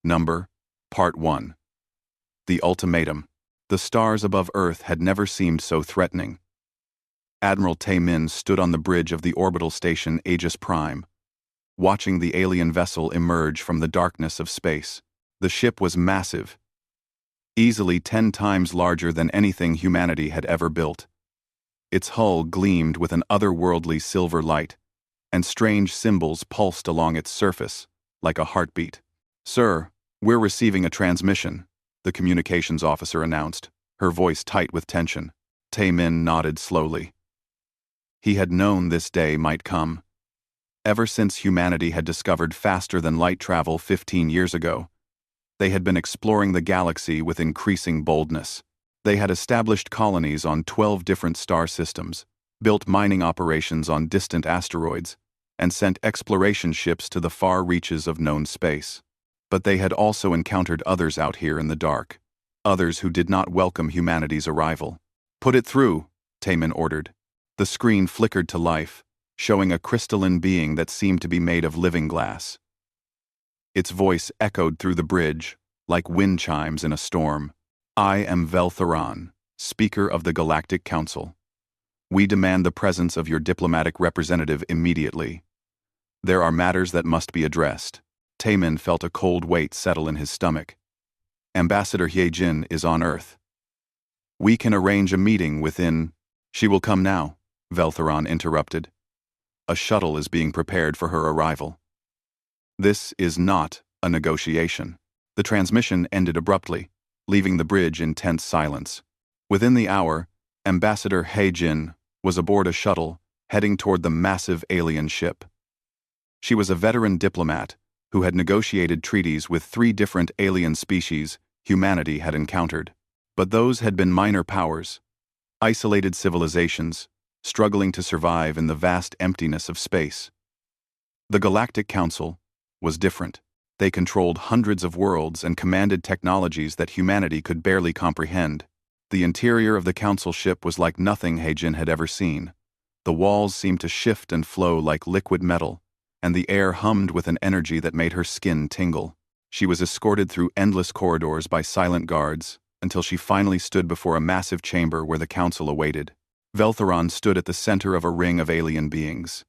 Number, Part 1. The Ultimatum. The stars above Earth had never seemed so threatening. Admiral Tae-min stood on the bridge of the orbital station Aegis Prime, watching the alien vessel emerge from the darkness of space. The ship was massive, easily 10 times larger than anything humanity had ever built. Its hull gleamed with an otherworldly silver light, and strange symbols pulsed along its surface, like a heartbeat. "Sir, we're receiving a transmission," the communications officer announced, her voice tight with tension. Tae-min nodded slowly. He had known this day might come. Ever since humanity had discovered faster-than-light travel 15 years ago, they had been exploring the galaxy with increasing boldness. They had established colonies on 12 different star systems, built mining operations on distant asteroids, and sent exploration ships to the far reaches of known space. But they had also encountered others out here in the dark, others who did not welcome humanity's arrival. "Put it through," Tae-min ordered. The screen flickered to life, showing a crystalline being that seemed to be made of living glass. Its voice echoed through the bridge, like wind chimes in a storm. "I am Velthoran, Speaker of the Galactic Council. We demand the presence of your diplomatic representative immediately. There are matters that must be addressed." Tae-min felt a cold weight settle in his stomach. "Ambassador Hyejin is on Earth. We can arrange a meeting within—" "She will come now," Velthoran interrupted. "A shuttle is being prepared for her arrival." This is not a negotiation. The transmission ended abruptly, leaving the bridge in tense silence. Within the hour, Ambassador Hyejin was aboard a shuttle heading toward the massive alien ship. She was a veteran diplomat who had negotiated treaties with 3 different alien species humanity had encountered. But those had been minor powers, isolated civilizations, struggling to survive in the vast emptiness of space. The Galactic Council was different. They controlled hundreds of worlds and commanded technologies that humanity could barely comprehend. The interior of the council ship was like nothing Hyejin had ever seen. The walls seemed to shift and flow like liquid metal, and the air hummed with an energy that made her skin tingle. She was escorted through endless corridors by silent guards, until she finally stood before a massive chamber where the council awaited. Velthoran stood at the center of a ring of alien beings.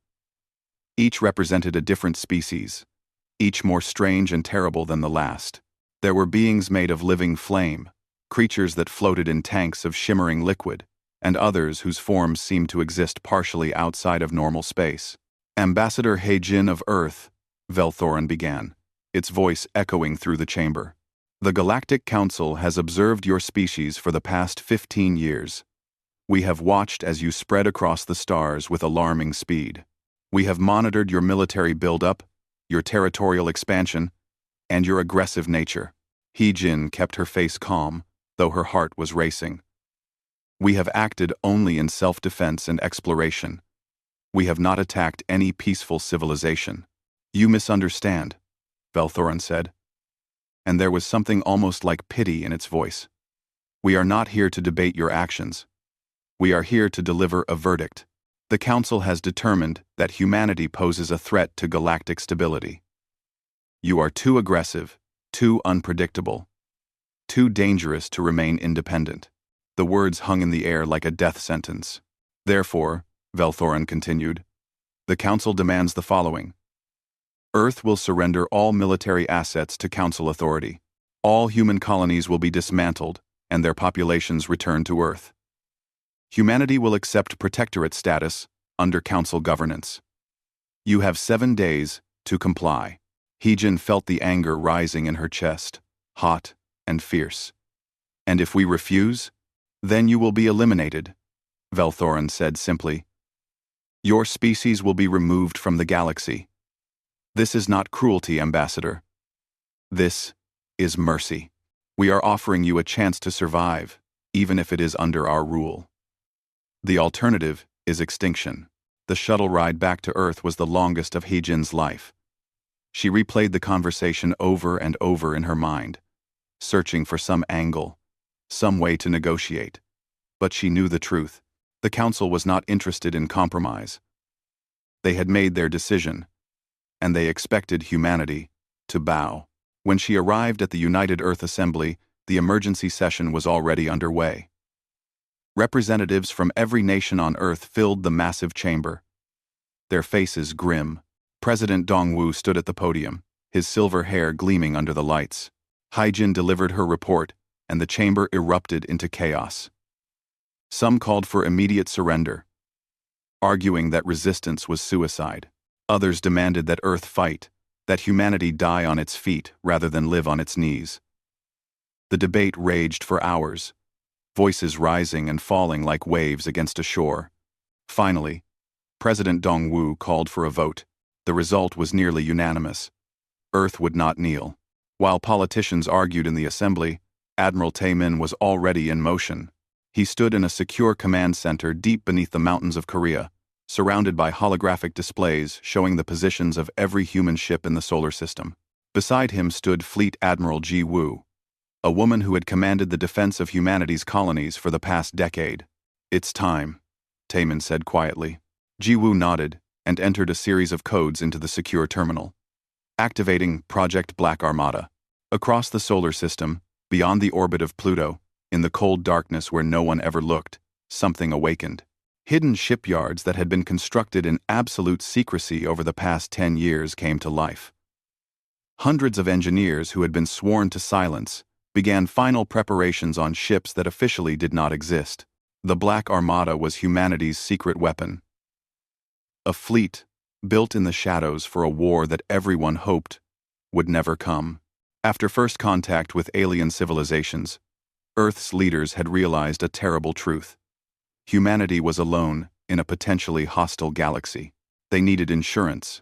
Each represented a different species, each more strange and terrible than the last. There were beings made of living flame, creatures that floated in tanks of shimmering liquid, and others whose forms seemed to exist partially outside of normal space. "Ambassador Hyejin of Earth," Velthoran began, its voice echoing through the chamber. "The Galactic Council has observed your species for the past 15 years. We have watched as you spread across the stars with alarming speed. We have monitored your military buildup, your territorial expansion, and your aggressive nature." Hyejin kept her face calm, though her heart was racing. "We have acted only in self-defense and exploration. We have not attacked any peaceful civilization." "You misunderstand," Velthoran said, and there was something almost like pity in its voice. "We are not here to debate your actions. We are here to deliver a verdict. The Council has determined that humanity poses a threat to galactic stability. You are too aggressive, too unpredictable, too dangerous to remain independent." The words hung in the air like a death sentence. "Therefore," Velthoran continued, "the Council demands the following. Earth will surrender all military assets to Council authority. All human colonies will be dismantled and their populations returned to Earth. Humanity will accept protectorate status under Council governance. You have 7 days to comply." Hyejin felt the anger rising in her chest, hot and fierce. "And if we refuse, then you will be eliminated," Velthoran said simply. "Your species will be removed from the galaxy. This is not cruelty, Ambassador. This is mercy. We are offering you a chance to survive, even if it is under our rule. The alternative is extinction." The shuttle ride back to Earth was the longest of Hyejin's life. She replayed the conversation over and over in her mind, searching for some angle, some way to negotiate. But she knew the truth. The Council was not interested in compromise. They had made their decision, and they expected humanity to bow. When she arrived at the United Earth Assembly, the emergency session was already underway. Representatives from every nation on Earth filled the massive chamber, their faces grim. President Dongwu stood at the podium, his silver hair gleaming under the lights. Haijin delivered her report, and the chamber erupted into chaos. Some called for immediate surrender, arguing that resistance was suicide. Others demanded that Earth fight, that humanity die on its feet rather than live on its knees. The debate raged for hours, voices rising and falling like waves against a shore. Finally, President Dongwu called for a vote. The result was nearly unanimous. Earth would not kneel. While politicians argued in the assembly, Admiral Taemin was already in motion. He stood in a secure command center deep beneath the mountains of Korea, surrounded by holographic displays showing the positions of every human ship in the solar system. Beside him stood Fleet Admiral Ji Woo, a woman who had commanded the defense of humanity's colonies for the past decade. "It's time," Taemin said quietly. Ji Woo nodded and entered a series of codes into the secure terminal, activating Project Black Armada. Across the solar system, beyond the orbit of Pluto, in the cold darkness where no one ever looked, something awakened. Hidden shipyards that had been constructed in absolute secrecy over the past 10 years came to life. Hundreds of engineers who had been sworn to silence began final preparations on ships that officially did not exist. The Black Armada was humanity's secret weapon. A fleet built in the shadows for a war that everyone hoped would never come. After first contact with alien civilizations, Earth's leaders had realized a terrible truth. Humanity was alone in a potentially hostile galaxy. They needed insurance,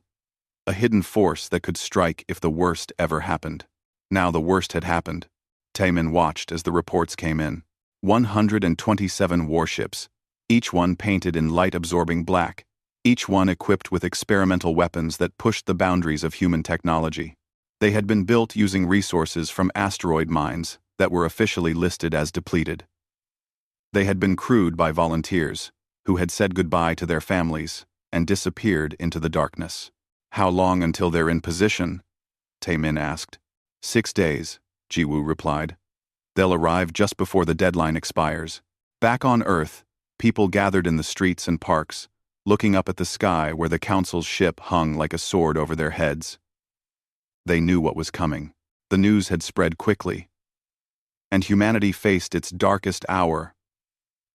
a hidden force that could strike if the worst ever happened. Now the worst had happened. Taemin watched as the reports came in. 127 warships, each one painted in light-absorbing black, each one equipped with experimental weapons that pushed the boundaries of human technology. They had been built using resources from asteroid mines that were officially listed as depleted. They had been crewed by volunteers who had said goodbye to their families and disappeared into the darkness. "How long until they're in position?" Taemin asked. 6 days, Ji Woo replied. "They'll arrive just before the deadline expires." Back on Earth, people gathered in the streets and parks, looking up at the sky where the Council's ship hung like a sword over their heads. They knew what was coming. The news had spread quickly, and humanity faced its darkest hour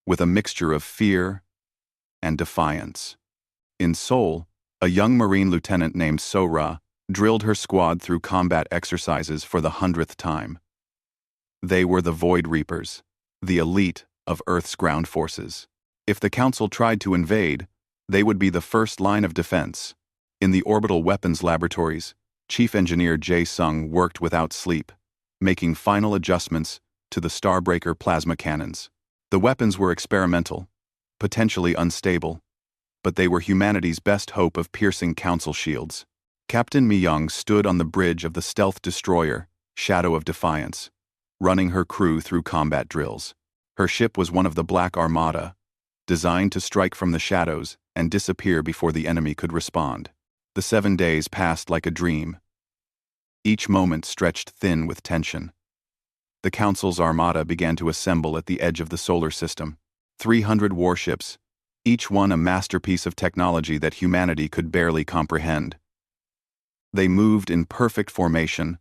with a mixture of fear and defiance. In Seoul, a young Marine lieutenant named So-ra drilled her squad through combat exercises for the 100th time. They were the Void Reapers, the elite of Earth's ground forces. If the Council tried to invade, they would be the first line of defense. In the orbital weapons laboratories, Chief Engineer Jae Sung worked without sleep, making final adjustments to the Starbreaker plasma cannons. The weapons were experimental, potentially unstable, but they were humanity's best hope of piercing Council shields. Captain Mi-young stood on the bridge of the stealth destroyer, Shadow of Defiance, running her crew through combat drills. Her ship was one of the Black Armada, designed to strike from the shadows and disappear before the enemy could respond. The 7 days passed like a dream, each moment stretched thin with tension. The Council's armada began to assemble at the edge of the solar system. 300 warships, each one a masterpiece of technology that humanity could barely comprehend. They moved in perfect formation,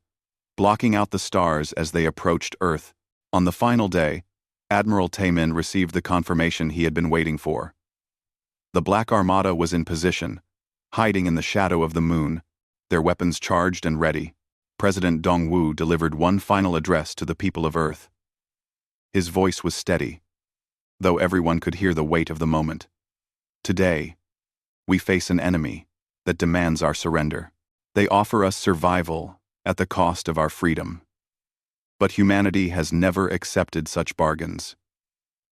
blocking out the stars as they approached Earth. On the final day, Admiral Taemin received the confirmation he had been waiting for. The Black Armada was in position, hiding in the shadow of the moon, their weapons charged and ready. President Dongwu delivered one final address to the people of Earth. His voice was steady, though everyone could hear the weight of the moment. "Today, we face an enemy that demands our surrender. They offer us survival at the cost of our freedom. But humanity has never accepted such bargains.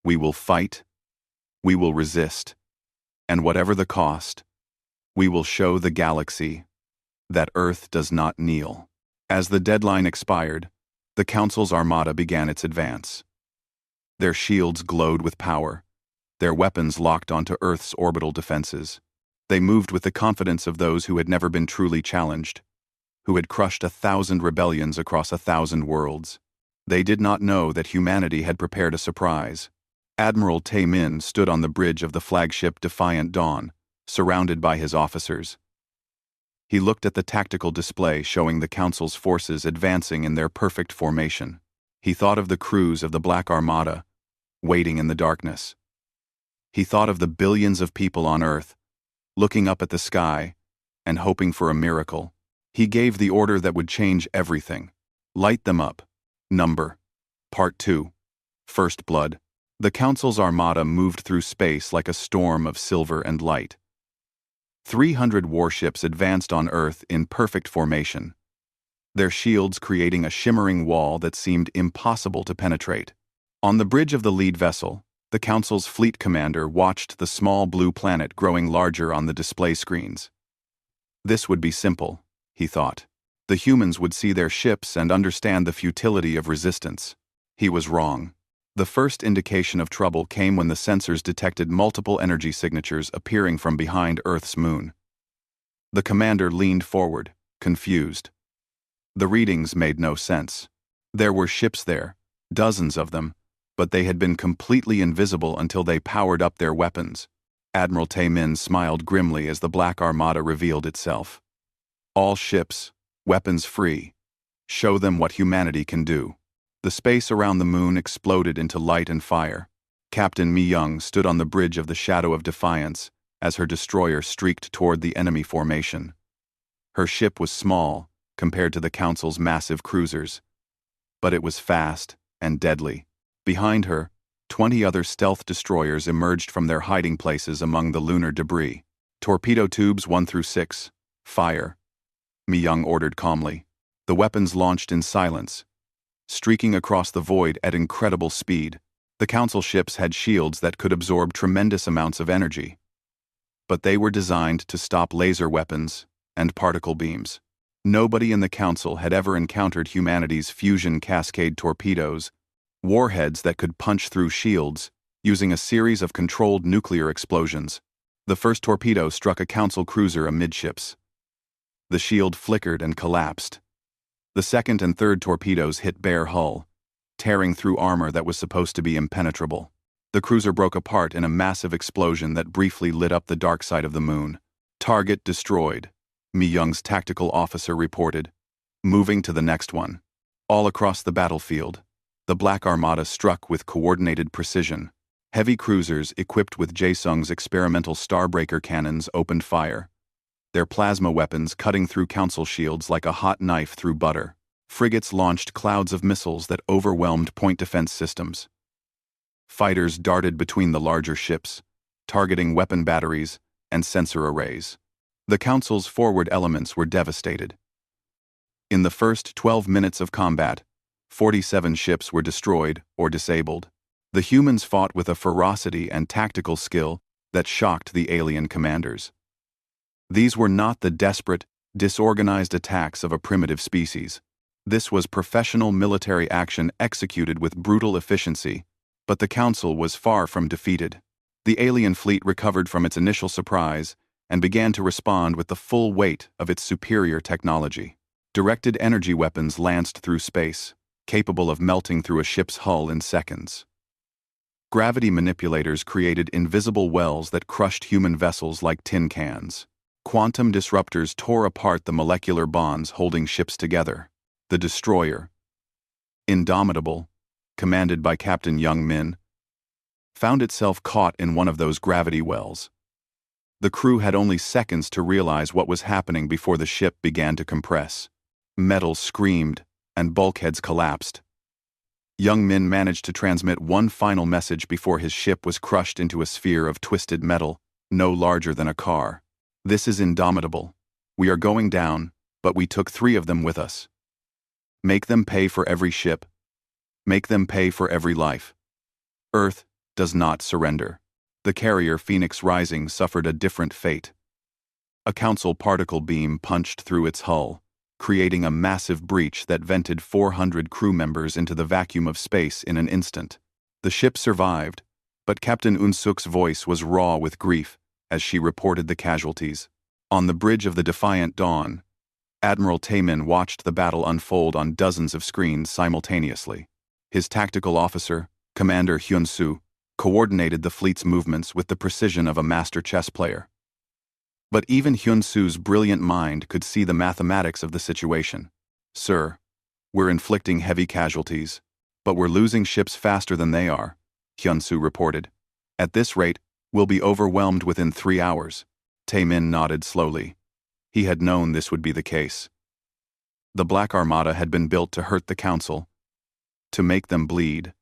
We will fight, we will resist, and whatever the cost, we will show the galaxy that Earth does not kneel." As the deadline expired, the Council's armada began its advance. Their shields glowed with power, their weapons locked onto Earth's orbital defenses. They moved with the confidence of those who had never been truly challenged, who had crushed 1,000 rebellions across 1,000 worlds. They did not know that humanity had prepared a surprise. Admiral Tae-min stood on the bridge of the flagship Defiant Dawn, surrounded by his officers. He looked at the tactical display showing the Council's forces advancing in their perfect formation. He thought of the crews of the Black Armada, waiting in the darkness. He thought of the billions of people on Earth, looking up at the sky and hoping for a miracle. He gave the order that would change everything. Light them up. Number. Part 2. First Blood. The Council's armada moved through space like a storm of silver and light. 300 warships advanced on Earth in perfect formation, their shields creating a shimmering wall that seemed impossible to penetrate. On the bridge of the lead vessel, the Council's fleet commander watched the small blue planet growing larger on the display screens. This would be simple, he thought. The humans would see their ships and understand the futility of resistance. He was wrong. The first indication of trouble came when the sensors detected multiple energy signatures appearing from behind Earth's moon. The commander leaned forward, confused. The readings made no sense. There were ships there, dozens of them, but they had been completely invisible until they powered up their weapons. Admiral Tae-min smiled grimly as the Black Armada revealed itself. All ships, weapons free. Show them what humanity can do. The space around the moon exploded into light and fire. Captain Mi-young stood on the bridge of the Shadow of Defiance as her destroyer streaked toward the enemy formation. Her ship was small compared to the Council's massive cruisers, but it was fast and deadly. Behind her, 20 other stealth destroyers emerged from their hiding places among the lunar debris. Torpedo tubes 1 through 6, fire, Mi-young ordered calmly. The weapons launched in silence, streaking across the void at incredible speed. The Council ships had shields that could absorb tremendous amounts of energy, but they were designed to stop laser weapons and particle beams. Nobody in the Council had ever encountered humanity's fusion cascade torpedoes, warheads that could punch through shields, using a series of controlled nuclear explosions. The first torpedo struck a Council cruiser amidships. The shield flickered and collapsed. The second and third torpedoes hit bare hull, tearing through armor that was supposed to be impenetrable. The cruiser broke apart in a massive explosion that briefly lit up the dark side of the moon. Target destroyed, Mi-young's tactical officer reported, moving to the next one. All across the battlefield, the Black Armada struck with coordinated precision. Heavy cruisers equipped with Jae-sung's experimental Starbreaker cannons opened fire, their plasma weapons cutting through Council shields like a hot knife through butter. Frigates launched clouds of missiles that overwhelmed point defense systems. Fighters darted between the larger ships, targeting weapon batteries and sensor arrays. The Council's forward elements were devastated. In the first 12 minutes of combat, 47 ships were destroyed or disabled. The humans fought with a ferocity and tactical skill that shocked the alien commanders. These were not the desperate, disorganized attacks of a primitive species. This was professional military action executed with brutal efficiency, but the Council was far from defeated. The alien fleet recovered from its initial surprise and began to respond with the full weight of its superior technology. Directed energy weapons lanced through space, capable of melting through a ship's hull in seconds. Gravity manipulators created invisible wells that crushed human vessels like tin cans. Quantum disruptors tore apart the molecular bonds holding ships together. The destroyer, Indomitable, commanded by Captain Young Min, found itself caught in one of those gravity wells. The crew had only seconds to realize what was happening before the ship began to compress. Metal screamed, and bulkheads collapsed. Young Min managed to transmit one final message before his ship was crushed into a sphere of twisted metal, no larger than a car. This is Indomitable. We are going down, but we took 3 of them with us. Make them pay for every ship. Make them pay for every life. Earth does not surrender. The carrier Phoenix Rising suffered a different fate. A Council particle beam punched through its hull, creating a massive breach that vented 400 crew members into the vacuum of space in an instant. The ship survived, but Captain Eun-suk's voice was raw with grief as she reported the casualties. On the bridge of the Defiant Dawn, Admiral Taemin watched the battle unfold on dozens of screens simultaneously. His tactical officer, Commander Hyun-soo, coordinated the fleet's movements with the precision of a master chess player. But even Hyun-soo's brilliant mind could see the mathematics of the situation. "Sir, we're inflicting heavy casualties, but we're losing ships faster than they are," Hyun-soo reported. "At this rate, we'll be overwhelmed within 3 hours." Taemin nodded slowly. He had known this would be the case. The Black Armada had been built to hurt the Council, to make them bleed,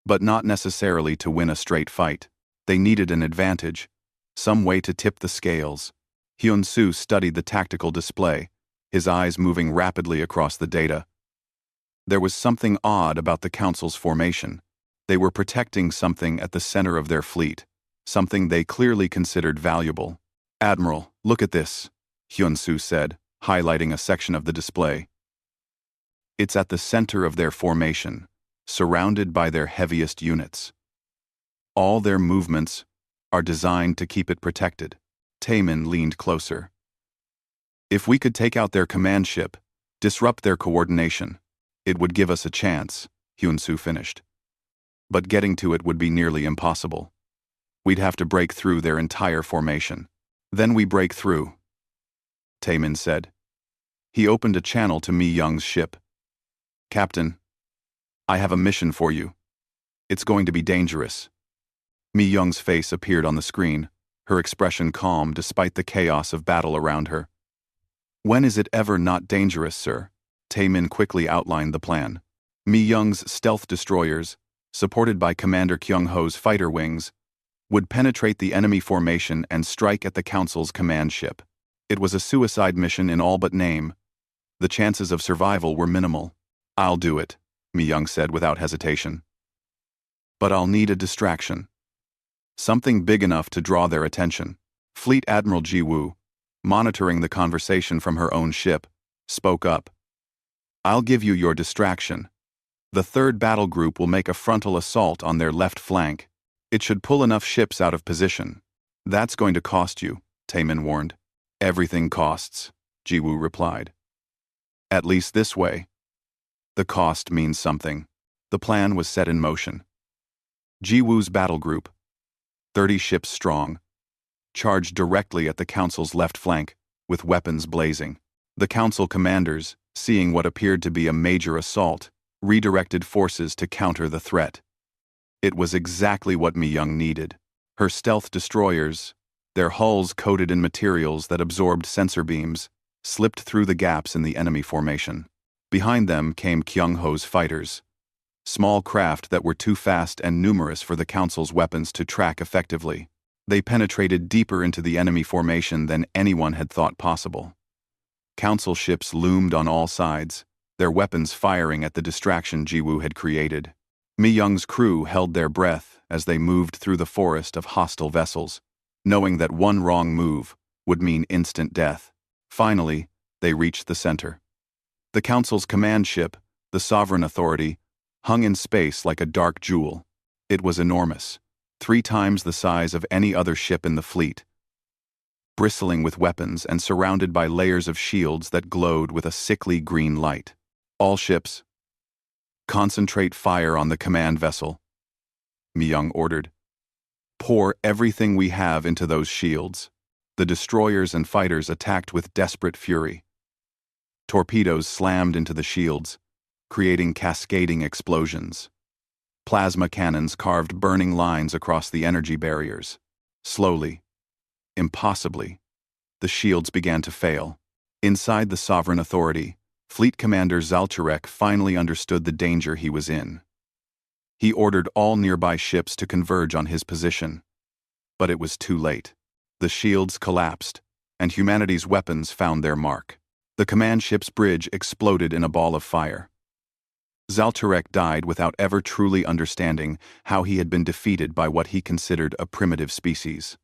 but not necessarily to win a straight fight. They needed an advantage, some way to tip the scales. Hyun-soo studied the tactical display, his eyes moving rapidly across the data. There was something odd about the Council's formation. They were protecting something at the center of their fleet, something they clearly considered valuable. "Admiral, look at this," Hyun-soo said, highlighting a section of the display. "It's at the center of their formation, surrounded by their heaviest units. All their movements are designed to keep it protected." Taemin leaned closer. "If we could take out their command ship, disrupt their coordination, it would give us a chance," Hyun-soo finished. "But getting to it would be nearly impossible. We'd have to break through their entire formation. Then we break through," Taemin said. He opened a channel to Mi Young's ship. "Captain, I have a mission for you. It's going to be dangerous." Mi Young's face appeared on the screen, her expression calm despite the chaos of battle around her. "When is it ever not dangerous, sir?" Taemin quickly outlined the plan. Mi Young's stealth destroyers, supported by Commander Kyung-ho's fighter wings, would penetrate the enemy formation and strike at the Council's command ship. It was a suicide mission in all but name. The chances of survival were minimal. "I'll do it," Mi Young said without hesitation. "But I'll need a distraction. Something big enough to draw their attention." Fleet Admiral Ji-woo, monitoring the conversation from her own ship, spoke up. "I'll give you your distraction. The 3rd Battle Group will make a frontal assault on their left flank. It should pull enough ships out of position." "That's going to cost you," Taemin warned. "Everything costs," Ji-woo replied. "At least this way. The cost means something." The plan was set in motion. Ji-woo's battle group, 30 ships strong, charged directly at the Council's left flank, with weapons blazing. The Council commanders, seeing what appeared to be a major assault, redirected forces to counter the threat. It was exactly what Mi Young needed. Her stealth destroyers, their hulls coated in materials that absorbed sensor beams, slipped through the gaps in the enemy formation. Behind them came Kyung-ho's fighters, small craft that were too fast and numerous for the Council's weapons to track effectively. They penetrated deeper into the enemy formation than anyone had thought possible. Council ships loomed on all sides, their weapons firing at the distraction Ji-woo had created. Mi Young's crew held their breath as they moved through the forest of hostile vessels, knowing that one wrong move would mean instant death. Finally, they reached the center. The Council's command ship, the Sovereign Authority, hung in space like a dark jewel. It was enormous, 3 times the size of any other ship in the fleet, bristling with weapons and surrounded by layers of shields that glowed with a sickly green light. "All ships, concentrate fire on the command vessel," Mi Young ordered. "Pour everything we have into those shields." The destroyers and fighters attacked with desperate fury. Torpedoes slammed into the shields, creating cascading explosions. Plasma cannons carved burning lines across the energy barriers. Slowly, impossibly, the shields began to fail. Inside the Sovereign Authority, Fleet Commander Zalturek finally understood the danger he was in. He ordered all nearby ships to converge on his position. But it was too late. The shields collapsed, and humanity's weapons found their mark. The command ship's bridge exploded in a ball of fire. Zalturek died without ever truly understanding how he had been defeated by what he considered a primitive species.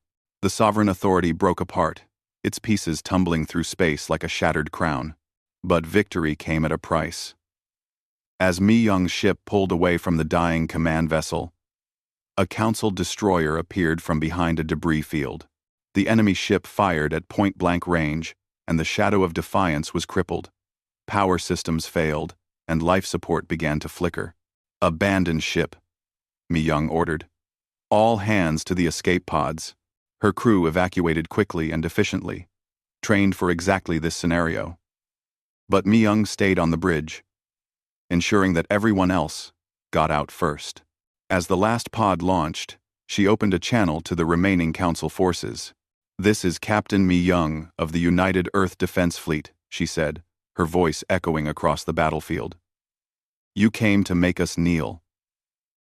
The Sovereign Authority broke apart, its pieces tumbling through space like a shattered crown. But victory came at a price. As Mi Young's ship pulled away from the dying command vessel, a Council destroyer appeared from behind a debris field. The enemy ship fired at point-blank range, and the shadow of defiance was crippled. Power systems failed, and life support began to flicker. "Abandon ship," Mi-young ordered. "All hands to the escape pods." Her crew evacuated quickly and efficiently, trained for exactly this scenario. But Mi-young stayed on the bridge, ensuring that everyone else got out first. As the last pod launched, she opened a channel to the remaining Council forces. "This is Captain Mi-young of the United Earth Defense Fleet," she said, her voice echoing across the battlefield. "You came to make us kneel,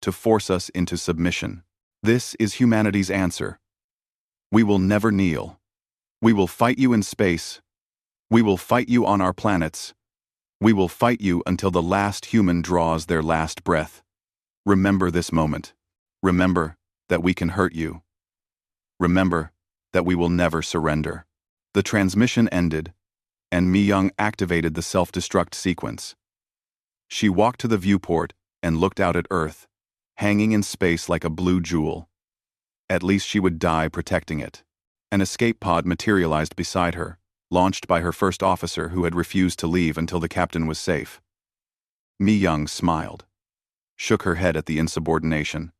to force us into submission. This is humanity's answer. We will never kneel. We will fight you in space. We will fight you on our planets. We will fight you until the last human draws their last breath. Remember this moment. Remember that we can hurt you. Remember that we will never surrender." The transmission ended, and Mi-young activated the self-destruct sequence. She walked to the viewport and looked out at Earth, hanging in space like a blue jewel. At least she would die protecting it. An escape pod materialized beside her, launched by her first officer who had refused to leave until the captain was safe. Mi-young smiled, shook her head at the insubordination,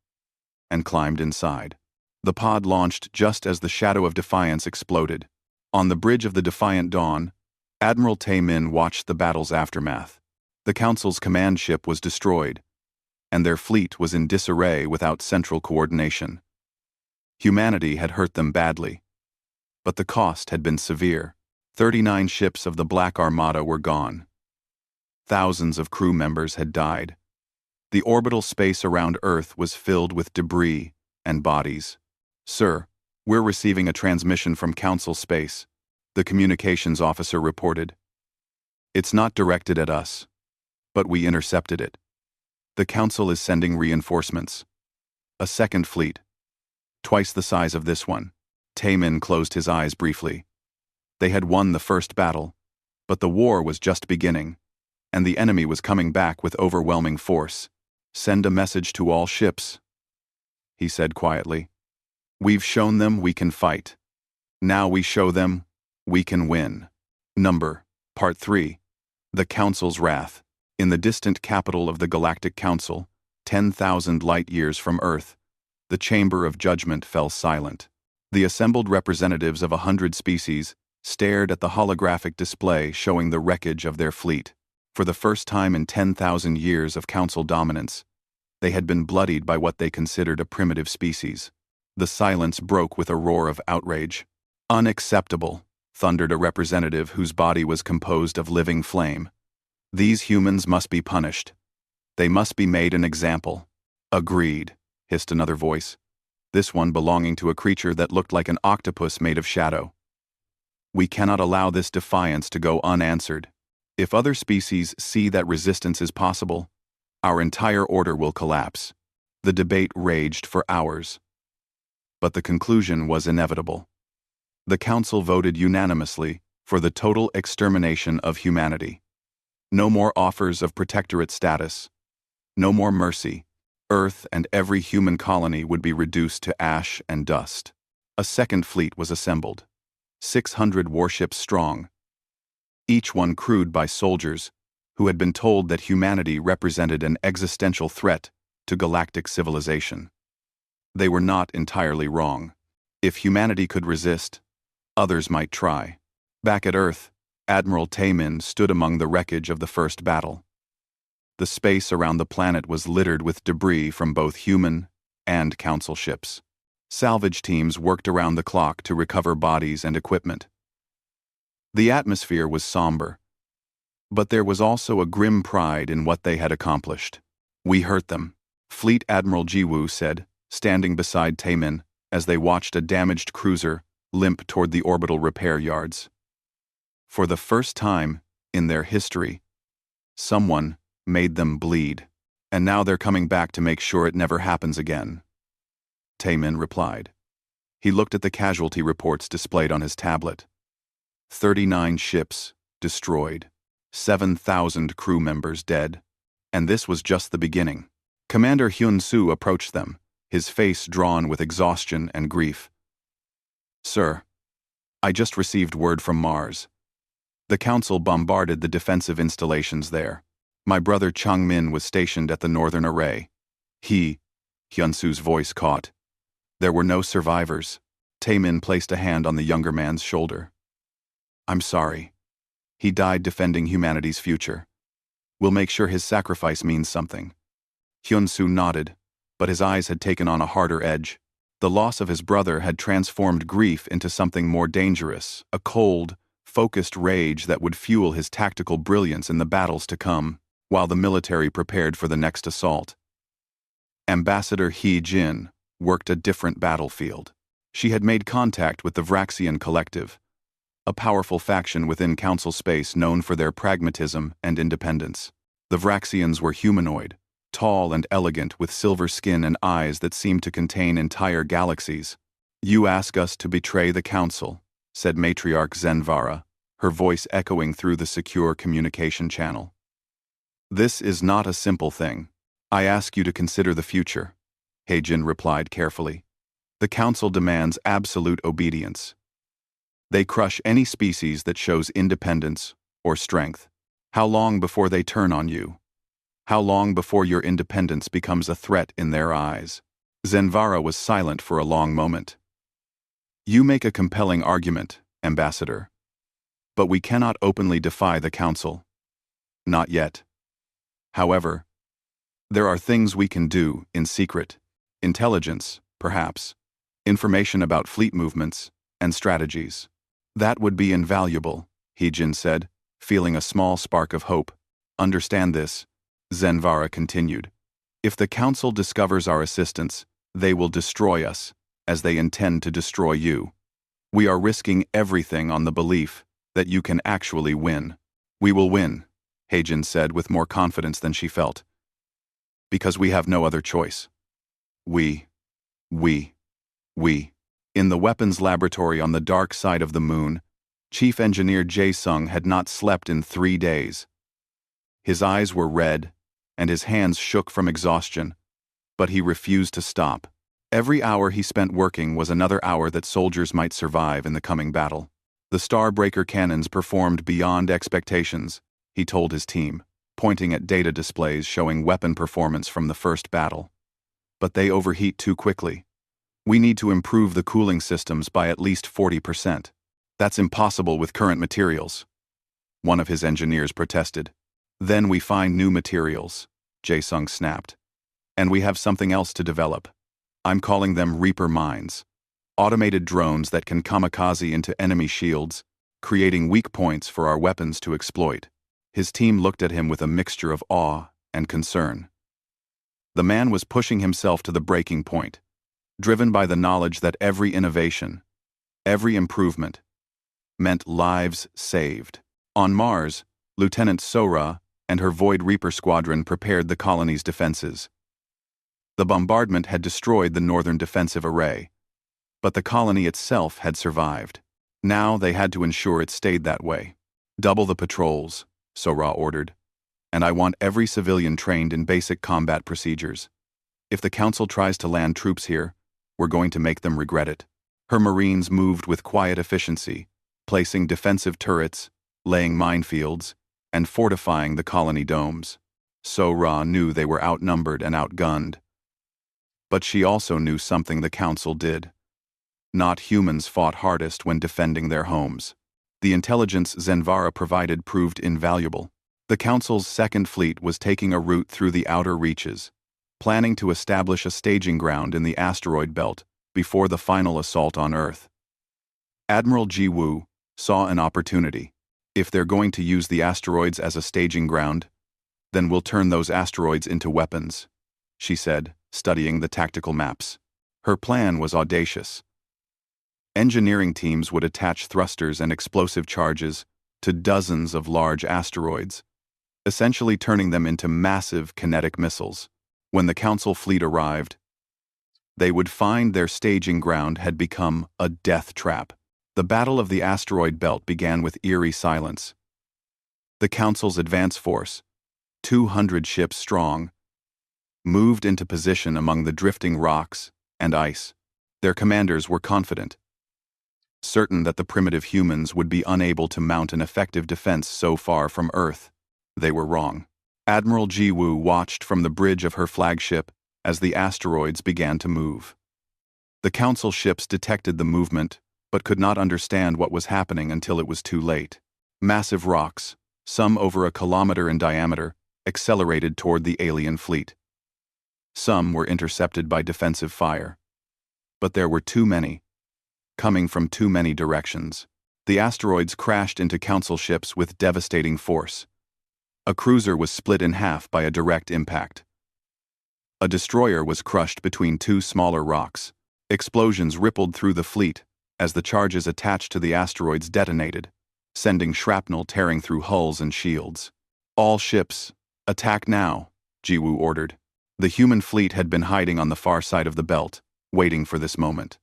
and climbed inside. The pod launched just as the shadow of defiance exploded. On the bridge of the Defiant Dawn, Admiral Tae-min watched the battle's aftermath. The Council's command ship was destroyed, and their fleet was in disarray without central coordination. Humanity had hurt them badly, but the cost had been severe. 39 ships of the Black Armada were gone. Thousands of crew members had died. The orbital space around Earth was filled with debris and bodies. "Sir, we're receiving a transmission from Council space," the communications officer reported. "It's not directed at us, but we intercepted it. The Council is sending reinforcements. A second fleet, twice the size of this one." Tae-min closed his eyes briefly. They had won the first battle, but the war was just beginning, and the enemy was coming back with overwhelming force. "Send a message to all ships," he said quietly. "We've shown them we can fight. Now we show them we can win." Part 3. The Council's Wrath. In the distant capital of the Galactic Council, 10,000 light-years from Earth, the Chamber of Judgment fell silent. The assembled representatives of 100 species stared at the holographic display showing the wreckage of their fleet. For the first time in 10,000 years of Council dominance, they had been bloodied by what they considered a primitive species. The silence broke with a roar of outrage. "Unacceptable," thundered a representative whose body was composed of living flame. "These humans must be punished. They must be made an example." "Agreed," hissed another voice, this one belonging to a creature that looked like an octopus made of shadow. "We cannot allow this defiance to go unanswered. If other species see that resistance is possible, our entire order will collapse." The debate raged for hours, but the conclusion was inevitable. The Council voted unanimously for the total extermination of humanity. No more offers of protectorate status. No more mercy. Earth and every human colony would be reduced to ash and dust. A second fleet was assembled, 600 warships strong, each one crewed by soldiers who had been told that humanity represented an existential threat to galactic civilization. They were not entirely wrong. If humanity could resist, others might try. Back at Earth, Admiral Tae-min stood among the wreckage of the first battle. The space around the planet was littered with debris from both human and Council ships. Salvage teams worked around the clock to recover bodies and equipment. The atmosphere was somber, but there was also a grim pride in what they had accomplished. "We hurt them," Fleet Admiral Ji-woo said, standing beside Tae-min as they watched a damaged cruiser limp toward the orbital repair yards. For the first time in their history, someone made them bleed, and now they're coming back to make sure it never happens again. Tae-min replied. He looked at the casualty reports displayed on his tablet. 39 ships destroyed, 7,000 crew members dead, and this was just the beginning. Commander Hyun-soo approached them, his face drawn with exhaustion and grief. "Sir, I just received word from Mars. The Council bombarded the defensive installations there. My brother Chung Min was stationed at the northern array. Hyunsu's voice caught. There were no survivors. Tae-min placed a hand on the younger man's shoulder. I'm sorry. He died defending humanity's future. We'll make sure his sacrifice means something. Hyunsu nodded, but his eyes had taken on a harder edge. The loss of his brother had transformed grief into something more dangerous, a cold, focused rage that would fuel his tactical brilliance in the battles to come, while the military prepared for the next assault. Ambassador He-jin worked a different battlefield. She had made contact with the Vraxian Collective, a powerful faction within Council space known for their pragmatism and independence. The Vraxians were humanoid, tall and elegant with silver skin and eyes that seemed to contain entire galaxies. You ask us to betray the Council, said Matriarch Zenvara, her voice echoing through the secure communication channel. This is not a simple thing. I ask you to consider the future, Heijin replied carefully. The Council demands absolute obedience. They crush any species that shows independence or strength. How long before they turn on you? How long before your independence becomes a threat in their eyes? Zenvara was silent for a long moment. You make a compelling argument, Ambassador. But we cannot openly defy the Council. Not yet. However, there are things we can do in secret. Intelligence, perhaps. Information about fleet movements and strategies. That would be invaluable, Heijin said, feeling a small spark of hope. Understand this, Zenvara continued. If the Council discovers our assistance, they will destroy us, as they intend to destroy you. We are risking everything on the belief that you can actually win. We will win, Heijin said with more confidence than she felt. Because we have no other choice. We. In the weapons laboratory on the dark side of the moon, Chief Engineer Jae-sung had not slept in 3 days. His eyes were red, and his hands shook from exhaustion, but he refused to stop. Every hour he spent working was another hour that soldiers might survive in the coming battle. The Starbreaker cannons performed beyond expectations, he told his team, pointing at data displays showing weapon performance from the first battle. But they overheat too quickly. We need to improve the cooling systems by at least 40%. That's impossible with current materials. One of his engineers protested. Then we find new materials, Jae-sung snapped. And we have something else to develop. I'm calling them Reaper mines. Automated drones that can kamikaze into enemy shields, creating weak points for our weapons to exploit. His team looked at him with a mixture of awe and concern. The man was pushing himself to the breaking point, driven by the knowledge that every innovation, every improvement, meant lives saved. On Mars, Lieutenant Sora and her Void Reaper squadron prepared the colony's defenses. The bombardment had destroyed the northern defensive array, but the colony itself had survived. Now they had to ensure it stayed that way. Double the patrols, Sora ordered, and I want every civilian trained in basic combat procedures. If the Council tries to land troops here, we're going to make them regret it. Her Marines moved with quiet efficiency, placing defensive turrets, laying minefields, and fortifying the colony domes. Sora knew they were outnumbered and outgunned. But she also knew something the Council did. Not humans fought hardest when defending their homes. The intelligence Zenvara provided proved invaluable. The Council's second fleet was taking a route through the outer reaches, planning to establish a staging ground in the asteroid belt before the final assault on Earth. Admiral Ji-woo saw an opportunity. If they're going to use the asteroids as a staging ground, then we'll turn those asteroids into weapons, she said, studying the tactical maps. Her plan was audacious. Engineering teams would attach thrusters and explosive charges to dozens of large asteroids, essentially turning them into massive kinetic missiles. When the Council fleet arrived, they would find their staging ground had become a death trap. The Battle of the Asteroid Belt began with eerie silence. The Council's advance force, 200 ships strong, moved into position among the drifting rocks and ice. Their commanders were confident. certain that the primitive humans would be unable to mount an effective defense so far from Earth. They were wrong. Admiral Jiwoo watched from the bridge of her flagship as the asteroids began to move. The Council ships detected the movement, but could not understand what was happening until it was too late. Massive rocks, some over a kilometer in diameter, accelerated toward the alien fleet. Some were intercepted by defensive fire. But there were too many, coming from too many directions. The asteroids crashed into Council ships with devastating force. A cruiser was split in half by a direct impact. A destroyer was crushed between two smaller rocks. Explosions rippled through the fleet as the charges attached to the asteroids detonated, sending shrapnel tearing through hulls and shields. All ships, attack now, Jiwoo ordered. The human fleet had been hiding on the far side of the belt, waiting for this moment.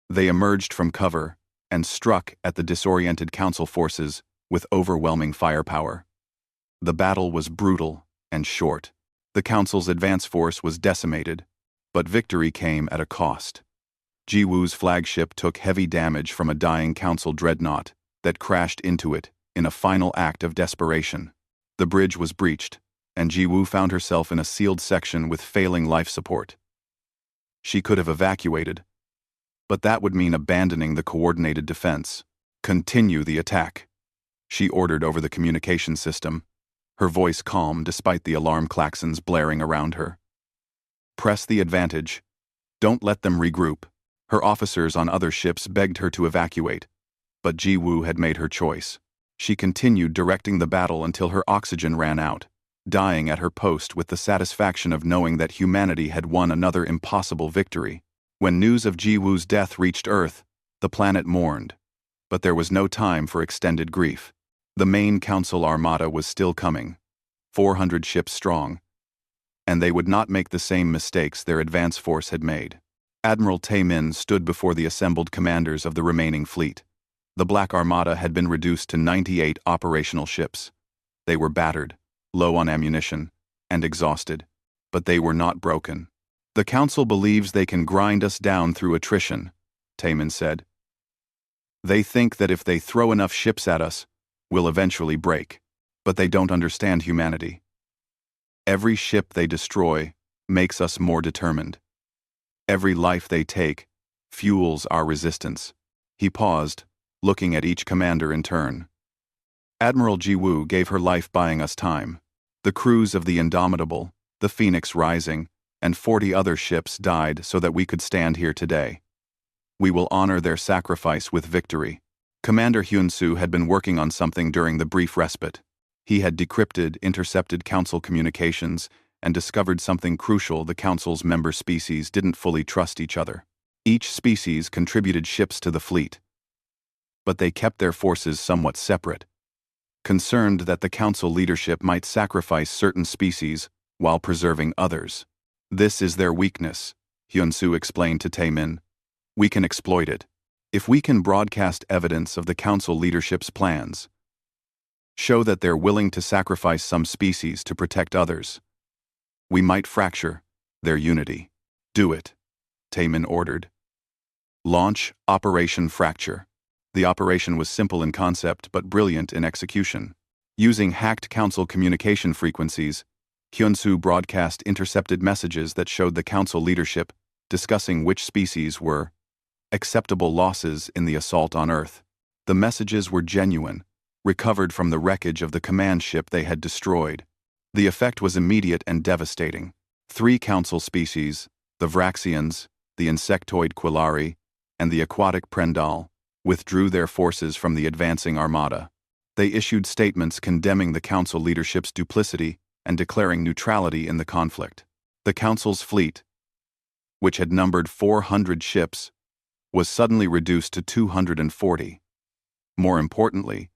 They emerged from cover and struck at the disoriented Council forces with overwhelming firepower. The battle was brutal and short. The Council's advance force was decimated, but victory came at a cost. Jiwoo's flagship took heavy damage from a dying Council dreadnought that crashed into it in a final act of desperation. The bridge was breached, and Jiwoo found herself in a sealed section with failing life support. She could have evacuated, but that would mean abandoning the coordinated defense. Continue the attack, she ordered over the communication system, her voice calm despite the alarm klaxons blaring around her. Press the advantage. Don't let them regroup. Her officers on other ships begged her to evacuate, but Jiwoo had made her choice. She continued directing the battle until her oxygen ran out, dying at her post with the satisfaction of knowing that humanity had won another impossible victory. When news of Jiwoo's death reached Earth, the planet mourned, but there was no time for extended grief. The main Council armada was still coming, 400 ships strong, and they would not make the same mistakes their advance force had made. Admiral Taemin stood before the assembled commanders of the remaining fleet. The Black Armada had been reduced to 98 operational ships. They were battered, low on ammunition, and exhausted, but they were not broken. The Council believes they can grind us down through attrition, Taemin said. They think that if they throw enough ships at us, we'll eventually break, but they don't understand humanity. Every ship they destroy makes us more determined. Every life they take fuels our resistance. He paused, looking at each commander in turn. Admiral Jiwoo gave her life buying us time. The crews of the Indomitable, the Phoenix Rising, and 40 other ships died so that we could stand here today. We will honor their sacrifice with victory. Commander Hyun-soo had been working on something during the brief respite. He had decrypted intercepted Council communications and discovered something crucial: the Council's member species didn't fully trust each other. Each species contributed ships to the fleet, but they kept their forces somewhat separate, concerned that the Council leadership might sacrifice certain species while preserving others. This is their weakness, Hyun-soo explained to Taemin. We can exploit it. If we can broadcast evidence of the Council leadership's plans, show that they're willing to sacrifice some species to protect others, we might fracture their unity. Do it, Taemin ordered. Launch Operation Fracture. The operation was simple in concept but brilliant in execution. Using hacked Council communication frequencies, Hyun-soo broadcast intercepted messages that showed the Council leadership discussing which species were acceptable losses in the assault on Earth. The messages were genuine, recovered from the wreckage of the command ship they had destroyed. The effect was immediate and devastating. 3 Council species, the Vraxians, the insectoid Quillari, and the aquatic Prendal, withdrew their forces from the advancing armada. They issued statements condemning the Council leadership's duplicity and declaring neutrality in the conflict. The Council's fleet, which had numbered 400 ships, was suddenly reduced to 240. More importantly,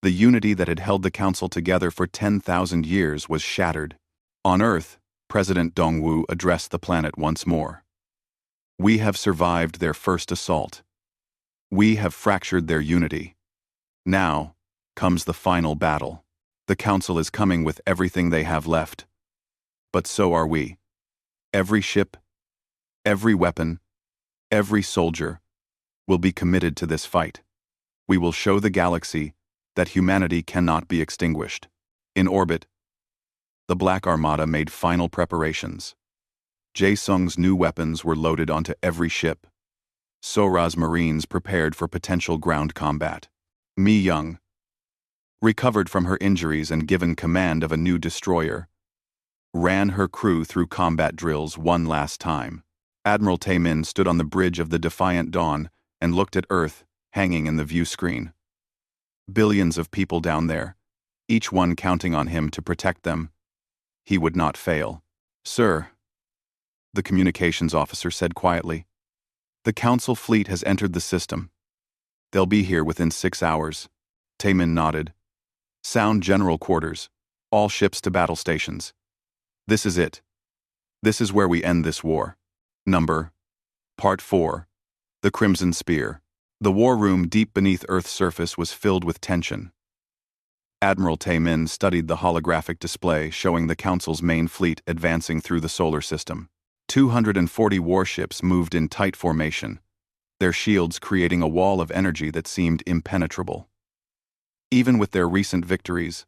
the unity that had held the Council together for 10,000 years was shattered. On Earth, President Dongwu addressed the planet once more. We have survived their first assault. We have fractured their unity. Now comes the final battle. The Council is coming with everything they have left. But so are we. Every ship, every weapon, every soldier, will be committed to this fight. We will show the galaxy that humanity cannot be extinguished. In orbit, the Black Armada made final preparations. Jae-sung's new weapons were loaded onto every ship. Sora's Marines prepared for potential ground combat. Mi Young, recovered from her injuries and given command of a new destroyer, ran her crew through combat drills one last time. Admiral Taemin stood on the bridge of the Defiant Dawn and looked at Earth hanging in the view screen. Billions of people down there, each one counting on him to protect them. He would not fail. "Sir," the communications officer said quietly, "the Council fleet has entered the system. They'll be here within 6 hours." Taemin nodded. "Sound general quarters. All ships to battle stations. This is it. This is where we end this war." Part 4. The Crimson Spear. The war room deep beneath Earth's surface was filled with tension. Admiral Taemin studied the holographic display showing the Council's main fleet advancing through the solar system. 240 warships moved in tight formation, their shields creating a wall of energy that seemed impenetrable. Even with their recent victories,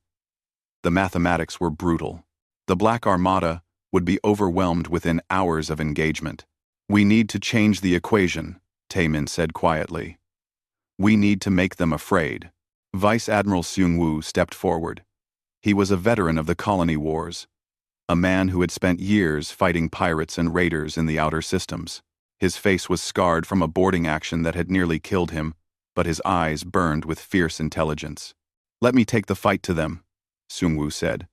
the mathematics were brutal. The Black Armada would be overwhelmed within hours of engagement. "We need to change the equation," Taemin said quietly. "We need to make them afraid." Vice Admiral Seung-woo stepped forward. He was a veteran of the colony wars, a man who had spent years fighting pirates and raiders in the outer systems. His face was scarred from a boarding action that had nearly killed him, but his eyes burned with fierce intelligence. "Let me take the fight to them," Seung-woo said.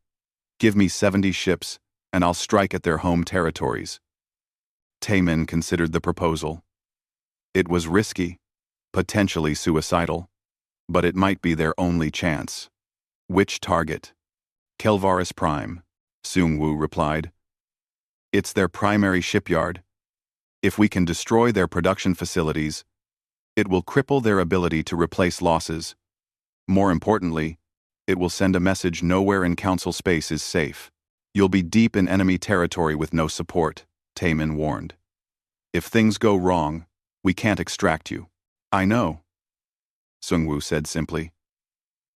"Give me 70 ships, and I'll strike at their home territories." Taemin considered the proposal. It was risky, potentially suicidal, but it might be their only chance. "Which target?" "Kelvaris Prime," Seung-woo replied. "It's their primary shipyard. If we can destroy their production facilities, it will cripple their ability to replace losses. More importantly, it will send a message nowhere in Council space is safe. You'll be deep in enemy territory with no support," Taemin warned. "If things go wrong, we can't extract you." "I know," Seung-woo said simply.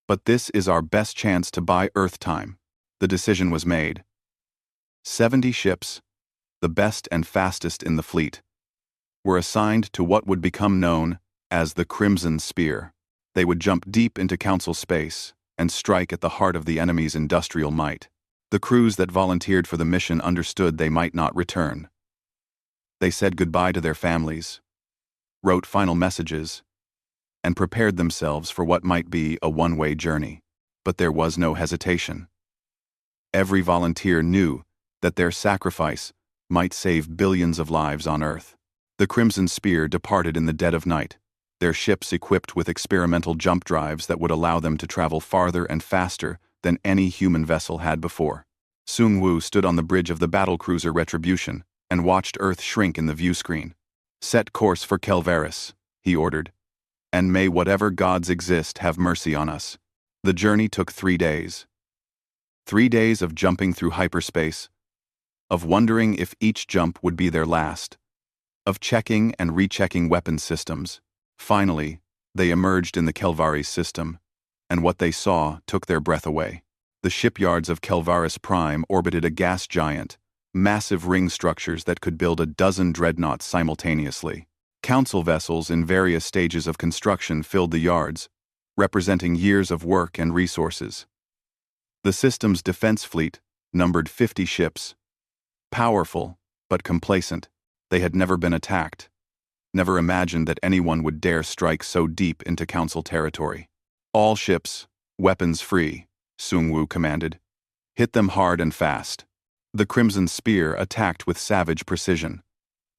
"But this is our best chance to buy Earth time." The decision was made. 70 ships, the best and fastest in the fleet, were assigned to what would become known as the Crimson Spear. They would jump deep into Council space and strike at the heart of the enemy's industrial might. The crews that volunteered for the mission understood they might not return. They said goodbye to their families, wrote final messages, and prepared themselves for what might be a one-way journey. But there was no hesitation. Every volunteer knew that their sacrifice might save billions of lives on Earth. The Crimson Spear departed in the dead of night, their ships equipped with experimental jump drives that would allow them to travel farther and faster than any human vessel had before. Seung-woo stood on the bridge of the battlecruiser Retribution and watched Earth shrink in the view screen. "Set course for Kelvaris," he ordered, "and may whatever gods exist have mercy on us." The journey took 3 days. 3 days of jumping through hyperspace, of wondering if each jump would be their last, of checking and rechecking weapons systems. Finally, they emerged in the Kelvaris system, and what they saw took their breath away. The shipyards of Kelvaris Prime orbited a gas giant, massive ring structures that could build a dozen dreadnoughts simultaneously. Council vessels in various stages of construction filled the yards, representing years of work and resources. The system's defense fleet numbered 50 ships. Powerful, but complacent, they had never been attacked, never imagined that anyone would dare strike so deep into Council territory. "All ships, weapons free," Seung-woo commanded. "Hit them hard and fast." The Crimson Spear attacked with savage precision.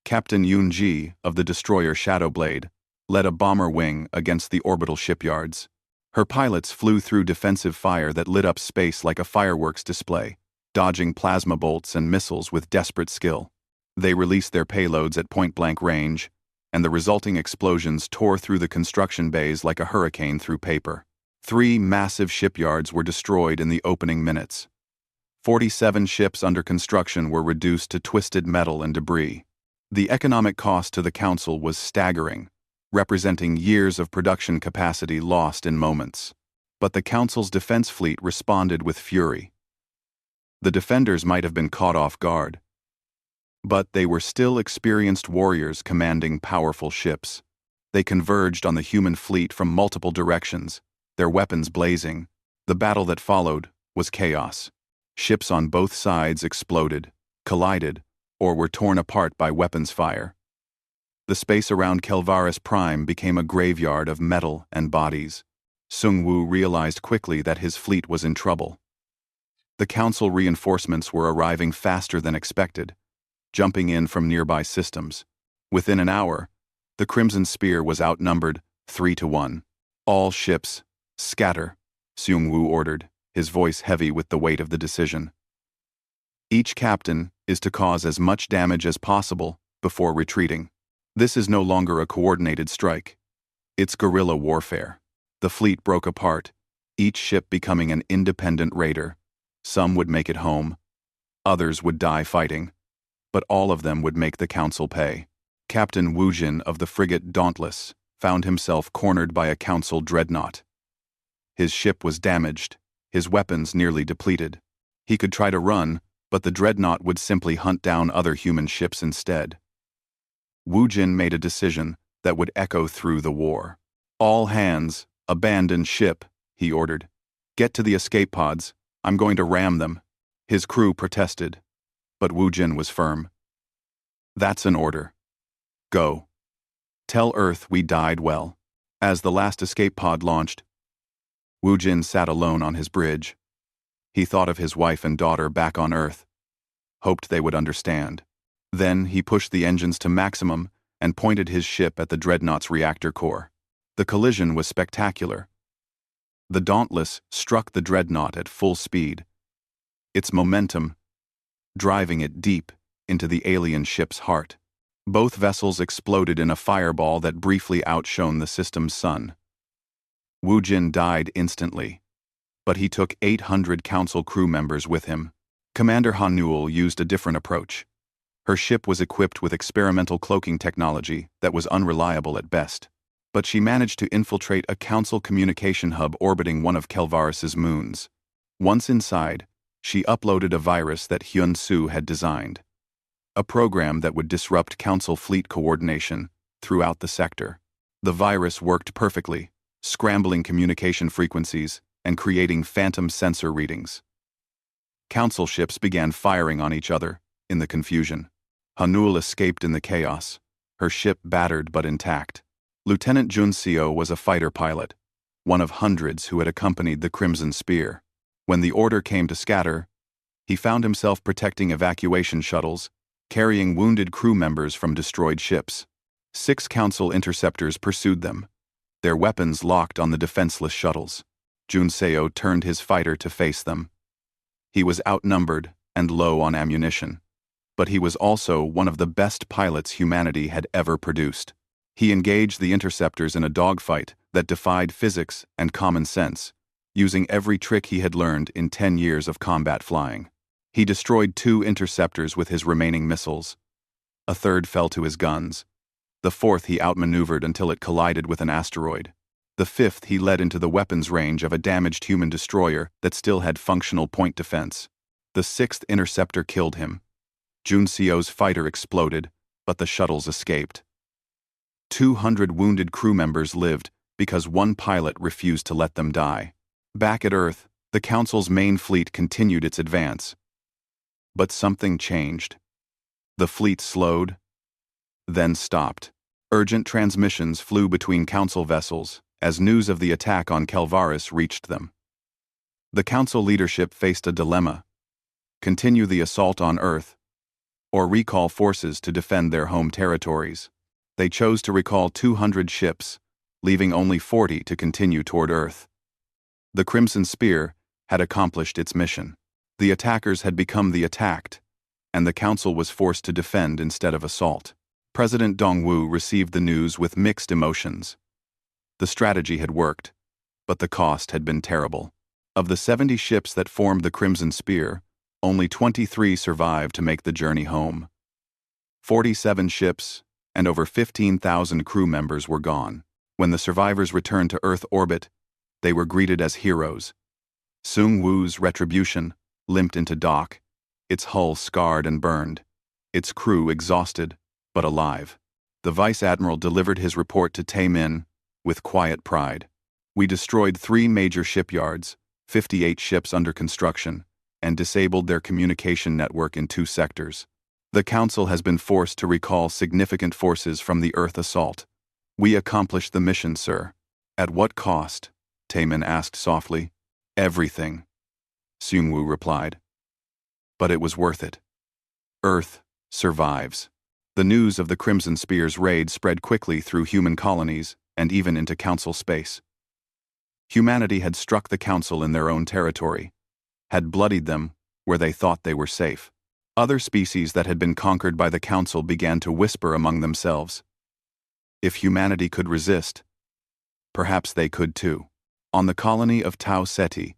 Captain Yoon-ji of the destroyer Shadowblade led a bomber wing against the orbital shipyards. Her pilots flew through defensive fire that lit up space like a fireworks display, dodging plasma bolts and missiles with desperate skill. They released their payloads at point-blank range, and the resulting explosions tore through the construction bays like a hurricane through paper. 3 massive shipyards were destroyed in the opening minutes. 47 ships under construction were reduced to twisted metal and debris. The economic cost to the Council was staggering, representing years of production capacity lost in moments. But the Council's defense fleet responded with fury. The defenders might have been caught off guard, but they were still experienced warriors commanding powerful ships. They converged on the human fleet from multiple directions, their weapons blazing. The battle that followed was chaos. Ships on both sides exploded, collided, or were torn apart by weapons fire. The space around Kelvaris Prime became a graveyard of metal and bodies. Sung Woo realized quickly that his fleet was in trouble. The Council reinforcements were arriving faster than expected, jumping in from nearby systems. Within an hour, the Crimson Spear was outnumbered 3-1. "All ships, scatter," Sung Woo ordered, his voice heavy with the weight of the decision. Each captain is to cause as much damage as possible before retreating. This is no longer a coordinated strike. It's guerrilla warfare. The fleet broke apart, each ship becoming an independent raider. Some would make it home, others would die fighting, but all of them would make the Council pay. Captain Woojin of the frigate Dauntless found himself cornered by a Council dreadnought. His ship was damaged, his weapons nearly depleted. He could try to run, but the dreadnought would simply hunt down other human ships instead. Woojin made a decision that would echo through the war. "All hands, abandon ship," he ordered. "Get to the escape pods. I'm going to ram them." His crew protested, but Woojin was firm. "That's an order. Go. Tell Earth we died well." As the last escape pod launched, Woojin sat alone on his bridge. He thought of his wife and daughter back on Earth, hoped they would understand. Then he pushed the engines to maximum and pointed his ship at the dreadnought's reactor core. The collision was spectacular. The Dauntless struck the dreadnought at full speed, its momentum driving it deep into the alien ship's heart. Both vessels exploded in a fireball that briefly outshone the system's sun. Woojin died instantly, but he took 800 Council crew members with him. Commander Hanul used a different approach. Her ship was equipped with experimental cloaking technology that was unreliable at best, but she managed to infiltrate a Council communication hub orbiting one of Kelvaris's moons. Once inside, she uploaded a virus that Hyun Soo had designed, a program that would disrupt Council fleet coordination throughout the sector. The virus worked perfectly, scrambling communication frequencies and creating phantom sensor readings. Council ships began firing on each other in the confusion. Hanul escaped in the chaos, her ship battered but intact. Lieutenant Jun Seo was a fighter pilot, one of hundreds who had accompanied the Crimson Spear. When the order came to scatter, he found himself protecting evacuation shuttles, carrying wounded crew members from destroyed ships. 6 Council interceptors pursued them, their weapons locked on the defenseless shuttles. Jun Seo turned his fighter to face them. He was outnumbered and low on ammunition, but he was also one of the best pilots humanity had ever produced. He engaged the interceptors in a dogfight that defied physics and common sense, using every trick he had learned in 10 years of combat flying. He destroyed 2 interceptors with his remaining missiles. A third fell to his guns. The fourth he outmaneuvered until it collided with an asteroid. The fifth he led into the weapons range of a damaged human destroyer that still had functional point defense. The 6th interceptor killed him. Jun Seo's fighter exploded, but the shuttles escaped. 200 wounded crew members lived because one pilot refused to let them die. Back at Earth, the Council's main fleet continued its advance. But something changed. The fleet slowed, then stopped. Urgent transmissions flew between Council vessels as news of the attack on Kelvaris reached them. The Council leadership faced a dilemma: continue the assault on Earth, or recall forces to defend their home territories. They chose to recall 200 ships, leaving only 40 to continue toward Earth. The Crimson Spear had accomplished its mission. The attackers had become the attacked, and the Council was forced to defend instead of assault. President Dongwu received the news with mixed emotions. The strategy had worked, but the cost had been terrible. Of the 70 ships that formed the Crimson Spear, only 23 survived to make the journey home. 47 ships, and over 15,000 crew members were gone. When the survivors returned to Earth orbit, they were greeted as heroes. Seung Woo's Retribution limped into dock, its hull scarred and burned, its crew exhausted, but alive. The Vice Admiral delivered his report to Tae Min with quiet pride. We destroyed 3 major shipyards, 58 ships under construction, and disabled their communication network in 2 sectors. The Council has been forced to recall significant forces from the Earth assault. We accomplished the mission, sir. At what cost? Tae Min asked softly. Everything, Seung Woo replied. But it was worth it. Earth survives. The news of the Crimson Spear's raid spread quickly through human colonies and even into Council space. Humanity had struck the Council in their own territory, had bloodied them where they thought they were safe. Other species that had been conquered by the Council began to whisper among themselves. If humanity could resist, perhaps they could too. On the colony of Tau Ceti,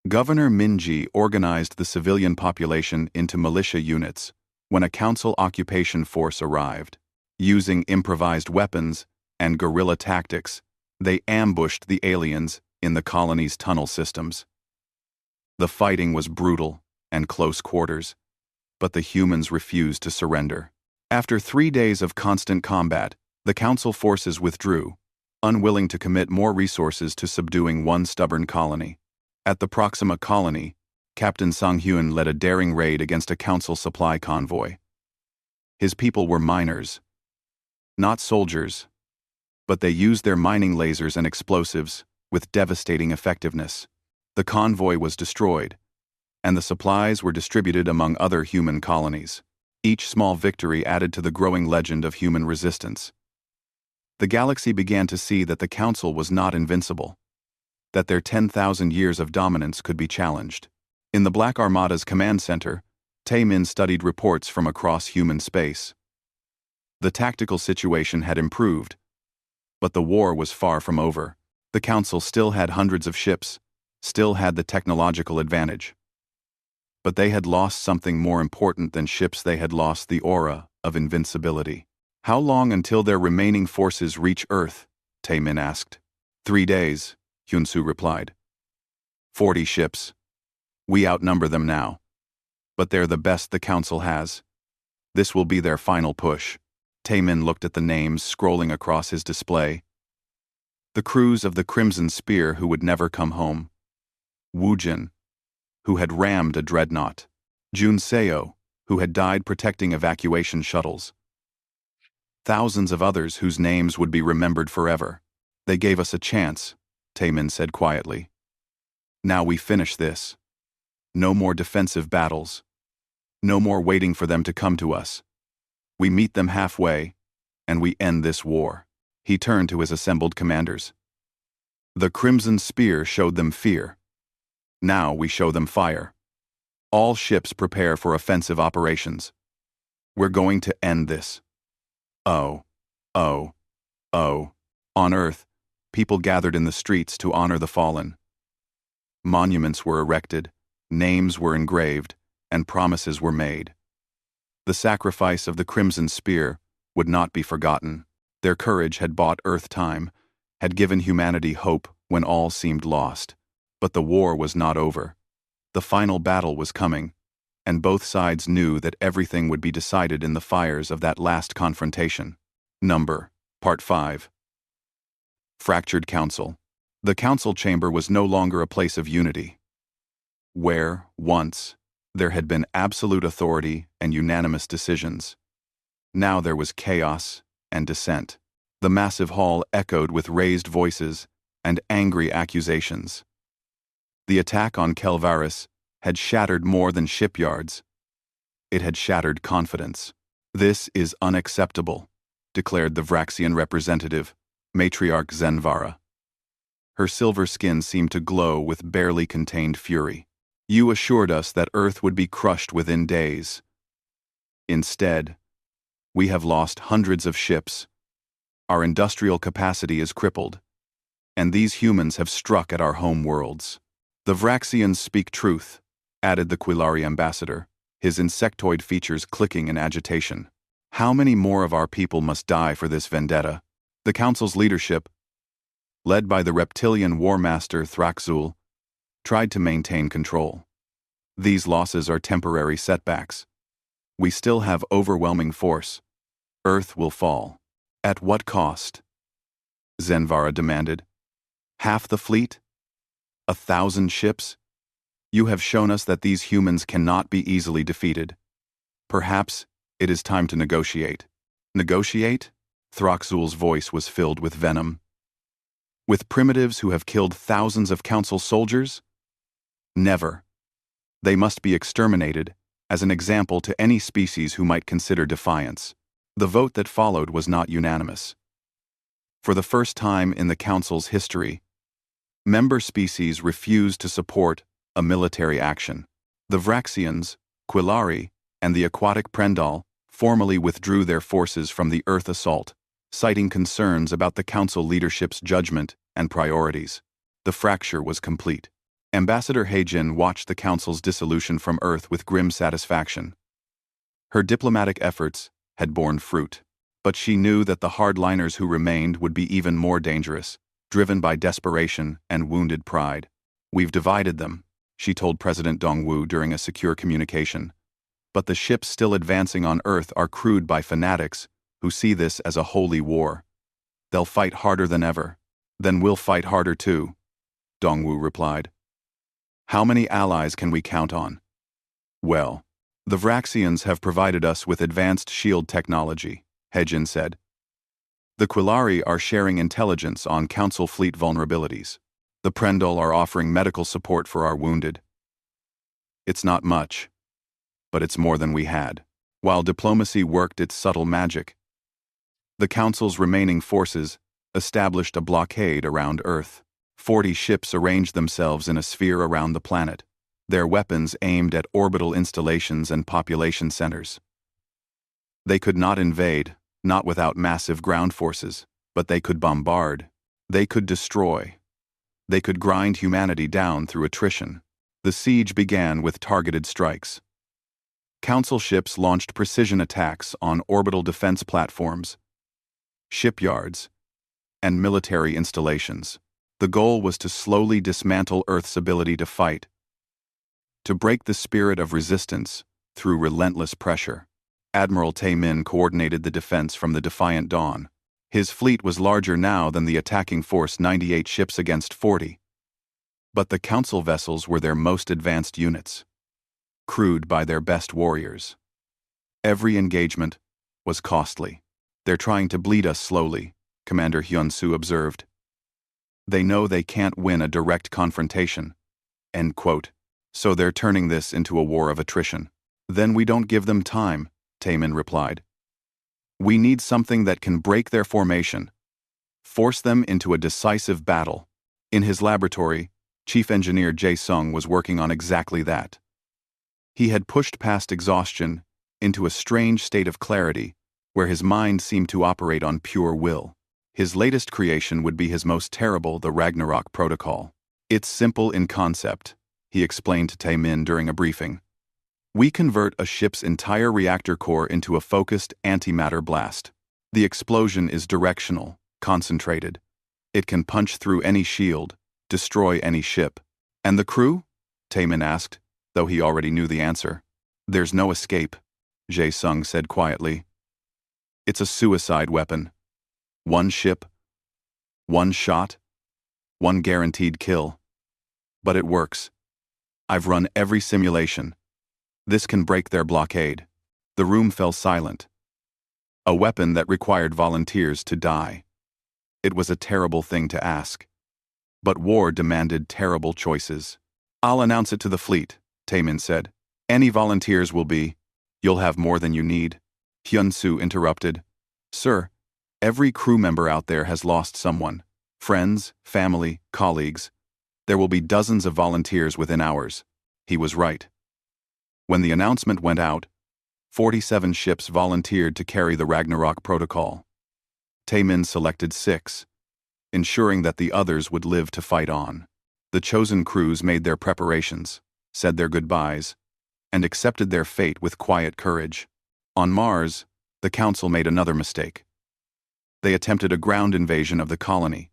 Governor Minji organized the civilian population into militia units when a Council occupation force arrived. Using improvised weapons and guerrilla tactics, they ambushed the aliens in the colony's tunnel systems. The fighting was brutal and close quarters, but the humans refused to surrender. After 3 days of constant combat, the Council forces withdrew, unwilling to commit more resources to subduing one stubborn colony. At the Proxima colony, Captain Sang-hyun led a daring raid against a Council supply convoy. His people were miners, not soldiers, but they used their mining lasers and explosives with devastating effectiveness. The convoy was destroyed, and the supplies were distributed among other human colonies. Each small victory added to the growing legend of human resistance. The galaxy began to see that the Council was not invincible, that their 10,000 years of dominance could be challenged. In the Black Armada's command center, Tae Min studied reports from across human space. The tactical situation had improved, but the war was far from over. The Council still had hundreds of ships, still had the technological advantage. But they had lost something more important than ships. They had lost the aura of invincibility. How long until their remaining forces reach Earth? Tae Min asked. 3 days, Hyun-soo replied. 40 ships. We outnumber them now. But they're the best the Council has. This will be their final push. Tae Min looked at the names scrolling across his display. The crews of the Crimson Spear who would never come home. Woojin, who had rammed a dreadnought. Jun Seo, who had died protecting evacuation shuttles. Thousands of others whose names would be remembered forever. They gave us a chance, Tae Min said quietly. Now we finish this. No more defensive battles. No more waiting for them to come to us. We meet them halfway, and we end this war. He turned to his assembled commanders. The Crimson Spear showed them fear. Now we show them fire. All ships prepare for offensive operations. We're going to end this. Oh. On Earth, people gathered in the streets to honor the fallen. Monuments were erected, names were engraved, and promises were made. The sacrifice of the Crimson Spear would not be forgotten. Their courage had bought Earth time, had given humanity hope when all seemed lost. But the war was not over. The final battle was coming, and both sides knew that everything would be decided in the fires of that last confrontation. Part 5. Fractured Council. The Council chamber was no longer a place of unity. Where, once, there had been absolute authority and unanimous decisions, now there was chaos and dissent. The massive hall echoed with raised voices and angry accusations. The attack on Kelvaris had shattered more than shipyards. It had shattered confidence. This is unacceptable, declared the Vraxian representative, Matriarch Zenvara. Her silver skin seemed to glow with barely contained fury. You assured us that Earth would be crushed within days. Instead, we have lost hundreds of ships. Our industrial capacity is crippled, and these humans have struck at our home worlds. The Vraxians speak truth, added the Quillari ambassador, his insectoid features clicking in agitation. How many more of our people must die for this vendetta? The Council's leadership, led by the reptilian war master Thraxul, tried to maintain control. These losses are temporary setbacks. We still have overwhelming force. Earth will fall. At what cost? Zenvara demanded. Half the fleet? 1,000 ships? You have shown us that these humans cannot be easily defeated. Perhaps it is time to negotiate. Negotiate? Thraxul's voice was filled with venom. With primitives who have killed thousands of council soldiers? Never. They must be exterminated, as an example to any species who might consider defiance. The vote that followed was not unanimous. For the first time in the Council's history, member species refused to support a military action. The Vraxians, Quillari, and the aquatic Prendal formally withdrew their forces from the Earth assault, citing concerns about the Council leadership's judgment and priorities. The fracture was complete. Ambassador Heijin watched the Council's dissolution from Earth with grim satisfaction. Her diplomatic efforts had borne fruit, but she knew that the hardliners who remained would be even more dangerous, driven by desperation and wounded pride. We've divided them, she told President Dongwu during a secure communication. But the ships still advancing on Earth are crewed by fanatics who see this as a holy war. They'll fight harder than ever. Then we'll fight harder too, Dongwu replied. How many allies can we count on? Well, the Vraxians have provided us with advanced shield technology, Heijin said. The Quillari are sharing intelligence on Council fleet vulnerabilities. The Prendal are offering medical support for our wounded. It's not much, but it's more than we had. While diplomacy worked its subtle magic, the Council's remaining forces established a blockade around Earth. 40 ships arranged themselves in a sphere around the planet, their weapons aimed at orbital installations and population centers. They could not invade, not without massive ground forces, but they could bombard. They could destroy. They could grind humanity down through attrition. The siege began with targeted strikes. Council ships launched precision attacks on orbital defense platforms, shipyards, and military installations. The goal was to slowly dismantle Earth's ability to fight, to break the spirit of resistance through relentless pressure. Admiral Taemin coordinated the defense from the Defiant Dawn. His fleet was larger now than the attacking force, 98 ships against 40. But the Council vessels were their most advanced units, crewed by their best warriors. Every engagement was costly. They're trying to bleed us slowly, Commander Hyun-soo observed. They know they can't win a direct confrontation, end quote. So they're turning this into a war of attrition. Then we don't give them time, Taemin replied. We need something that can break their formation, force them into a decisive battle. In his laboratory, Chief Engineer Jae Sung was working on exactly that. He had pushed past exhaustion into a strange state of clarity where his mind seemed to operate on pure will. His latest creation would be his most terrible, the Ragnarok Protocol. It's simple in concept, he explained to Taemin during a briefing. We convert a ship's entire reactor core into a focused antimatter blast. The explosion is directional, concentrated. It can punch through any shield, destroy any ship. And the crew? Taemin asked, though he already knew the answer. There's no escape, Jae Sung said quietly. It's a suicide weapon. One ship, one shot, one guaranteed kill. But it works. I've run every simulation. This can break their blockade. The room fell silent. A weapon that required volunteers to die. It was a terrible thing to ask. But war demanded terrible choices. I'll announce it to the fleet, Taemin said. Any volunteers will be. You'll have more than you need. Hyun-soo interrupted. Sir, every crew member out there has lost someone. Friends, family, colleagues. There will be dozens of volunteers within hours. He was right. When the announcement went out, 47 ships volunteered to carry the Ragnarok Protocol. Taemin selected 6, ensuring that the others would live to fight on. The chosen crews made their preparations, said their goodbyes, and accepted their fate with quiet courage. On Mars, The Council made another mistake. They attempted a ground invasion of the colony,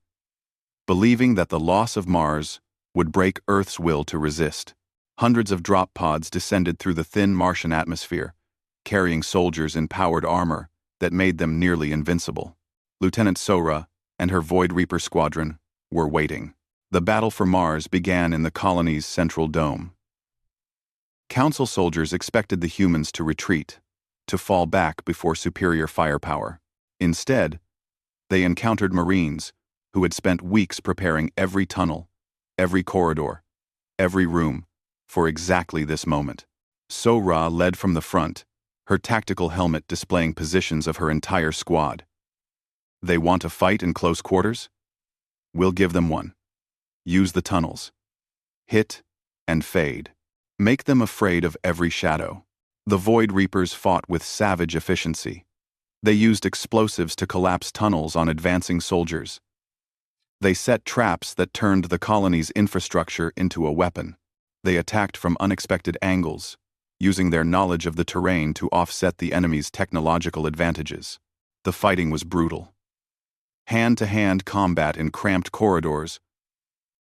believing that the loss of Mars would break Earth's will to resist. Hundreds of drop pods descended through the thin Martian atmosphere, carrying soldiers in powered armor that made them nearly invincible. Lieutenant Sora and her Void Reaper squadron were waiting. The battle for Mars began in the colony's central dome. Council soldiers expected the humans to retreat, to fall back before superior firepower. Instead, they encountered Marines who had spent weeks preparing every tunnel, every corridor, every room, for exactly this moment. Sora led from the front, her tactical helmet displaying positions of her entire squad. They want a fight in close quarters? We'll give them one. Use the tunnels. Hit and fade. Make them afraid of every shadow. The Void Reapers fought with savage efficiency. They used explosives to collapse tunnels on advancing soldiers. They set traps that turned the colony's infrastructure into a weapon. They attacked from unexpected angles, using their knowledge of the terrain to offset the enemy's technological advantages. The fighting was brutal. Hand-to-hand combat in cramped corridors,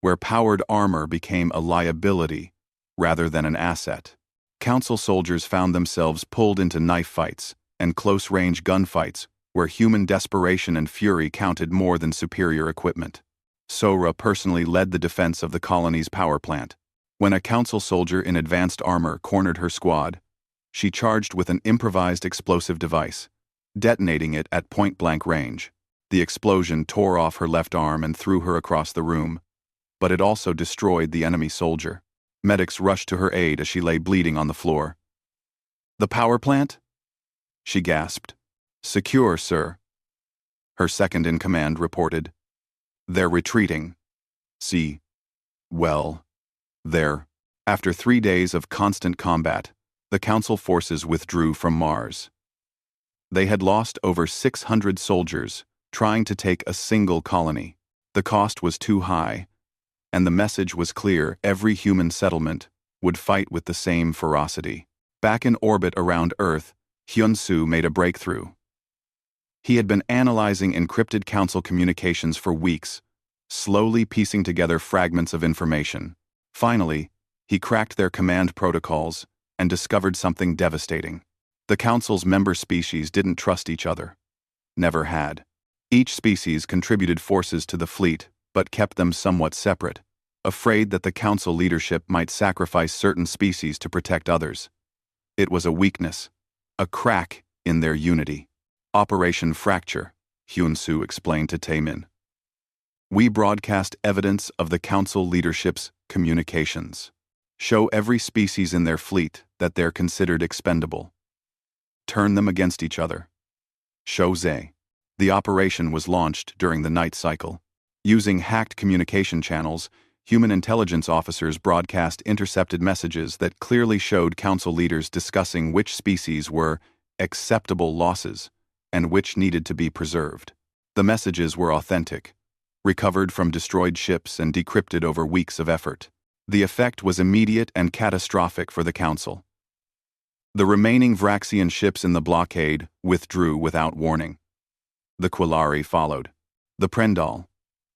where powered armor became a liability rather than an asset. Council soldiers found themselves pulled into knife fights and close-range gunfights where human desperation and fury counted more than superior equipment. Sora personally led the defense of the colony's power plant. When a council soldier in advanced armor cornered her squad, she charged with an improvised explosive device, detonating it at point-blank range. The explosion tore off her left arm and threw her across the room, but it also destroyed the enemy soldier. Medics rushed to her aid as she lay bleeding on the floor. "The power plant?" she gasped. "Secure, sir." Her second-in-command reported. "They're retreating." See. Well. There. After 3 days of constant combat, the Council forces withdrew from Mars. They had lost over 600 soldiers trying to take a single colony. The cost was too high, and the message was clear: every human settlement would fight with the same ferocity. Back in orbit around Earth, Hyun-Soo made a breakthrough. He had been analyzing encrypted Council communications for weeks, slowly piecing together fragments of information. Finally, he cracked their command protocols and discovered something devastating. The Council's member species didn't trust each other. Never had. Each species contributed forces to the fleet, but kept them somewhat separate, afraid that the Council leadership might sacrifice certain species to protect others. It was a weakness, a crack in their unity. Operation Fracture, Hyun-Soo explained to Taemin. We broadcast evidence of the Council leadership's communications. Show every species in their fleet that they're considered expendable. Turn them against each other. Show Zay. The operation was launched during the night cycle. Using hacked communication channels, human intelligence officers broadcast intercepted messages that clearly showed Council leaders discussing which species were acceptable losses and which needed to be preserved. The messages were authentic, recovered from destroyed ships and decrypted over weeks of effort. The effect was immediate and catastrophic for the Council. The remaining Vraxian ships in the blockade withdrew without warning. The Quillari followed. The Prendal,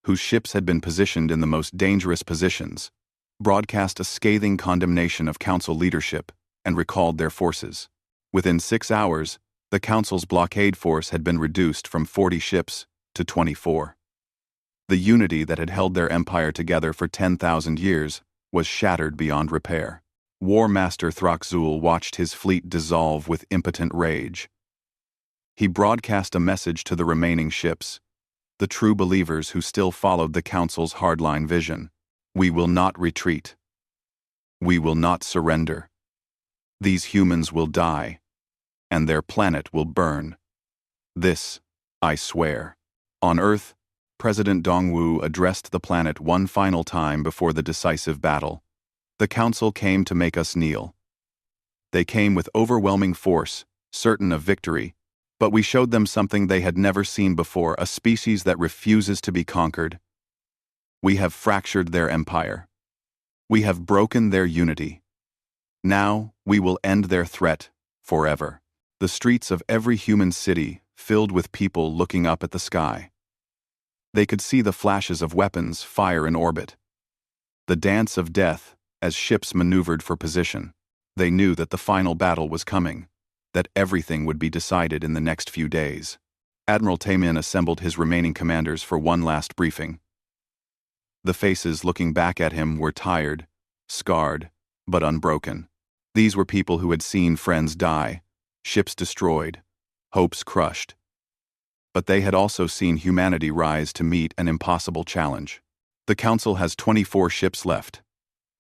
whose ships had been positioned in the most dangerous positions, broadcast a scathing condemnation of Council leadership and recalled their forces. Within 6 hours, the Council's blockade force had been reduced from 40 ships to 24. The unity that had held their empire together for 10,000 years was shattered beyond repair. War Master Throxzul watched his fleet dissolve with impotent rage. He broadcast a message to the remaining ships, the true believers who still followed the Council's hardline vision. We will not retreat. We will not surrender. These humans will die, and their planet will burn. This, I swear. On Earth, President Dongwu addressed the planet one final time before the decisive battle. The Council came to make us kneel. They came with overwhelming force, certain of victory, but we showed them something they had never seen before: a species that refuses to be conquered. We have fractured their empire. We have broken their unity. Now we will end their threat forever. The streets of every human city filled with people looking up at the sky. They could see the flashes of weapons fire in orbit. The dance of death as ships maneuvered for position. They knew that the final battle was coming, that everything would be decided in the next few days. Admiral Taemin assembled his remaining commanders for one last briefing. The faces looking back at him were tired, scarred, but unbroken. These were people who had seen friends die, ships destroyed, hopes crushed. But they had also seen humanity rise to meet an impossible challenge. The Council has 24 ships left,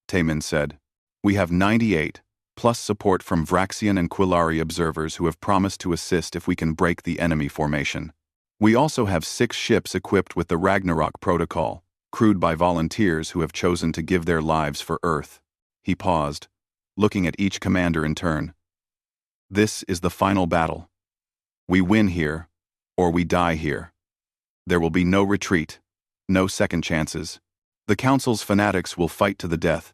Taemin said. We have 98, plus support from Vraxian and Quillari observers who have promised to assist if we can break the enemy formation. We also have 6 ships equipped with the Ragnarok Protocol, crewed by volunteers who have chosen to give their lives for Earth. He paused, looking at each commander in turn. This is the final battle. We win here, or we die here. There will be no retreat, no second chances. The Council's fanatics will fight to the death,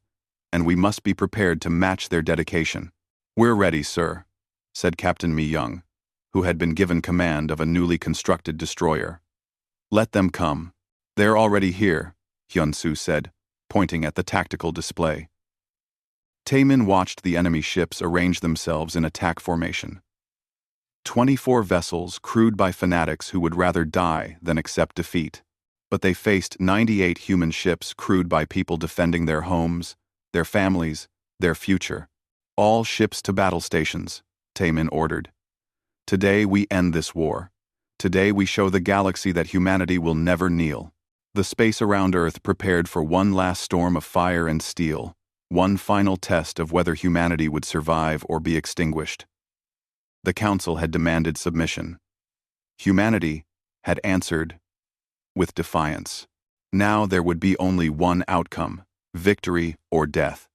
and we must be prepared to match their dedication. We're ready, sir, said Captain Mi Young, who had been given command of a newly constructed destroyer. Let them come. They're already here, Hyun-Soo said, pointing at the tactical display. Taemin watched the enemy ships arrange themselves in attack formation. 24 vessels crewed by fanatics who would rather die than accept defeat. But they faced 98 human ships crewed by people defending their homes, their families, their future. All ships to battle stations, Taemin ordered. Today we end this war. Today we show the galaxy that humanity will never kneel. The space around Earth prepared for one last storm of fire and steel, one final test of whether humanity would survive or be extinguished. The Council had demanded submission. Humanity had answered with defiance. Now there would be only one outcome, victory or death.